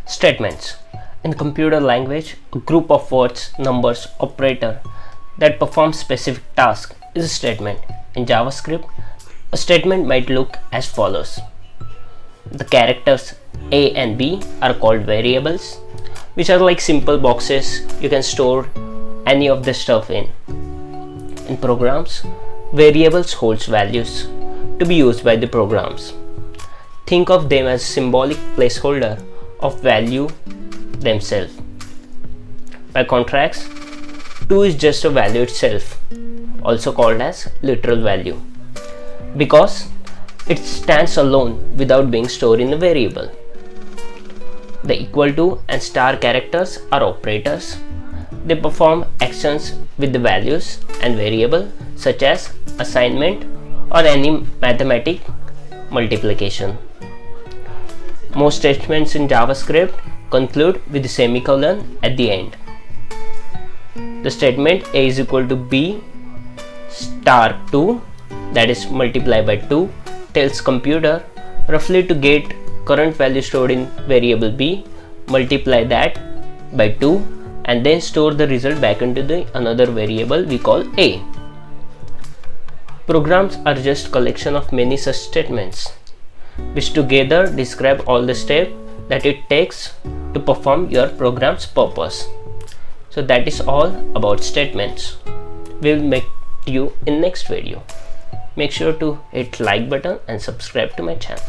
Statements. In computer language, a group of words, numbers, operator that perform specific task is a statement. In JavaScript, a statement might look as follows. The characters A and B are called variables, which are like simple boxes you can store any of the stuff in. In programs, variables holds values to be used by the programs. Think of them as symbolic placeholder of value themselves. By contrast, 2 is just a value itself, also called as literal value, because it stands alone without being stored in a variable. The equal to and star characters are operators. They perform actions with the values and variable such as assignment or any mathematic multiplication. Most statements in JavaScript conclude with the semicolon at the end. The statement A is equal to B star 2, that is multiply by 2, tells computer roughly to get current value stored in variable B, multiply that by 2 and then store the result back into the another variable we call A. Programs are just collection of many such statements, which together describe all the steps that it takes to perform your program's purpose. So that is all about statements. We will meet you in next video. Make sure to hit like button and subscribe to my channel.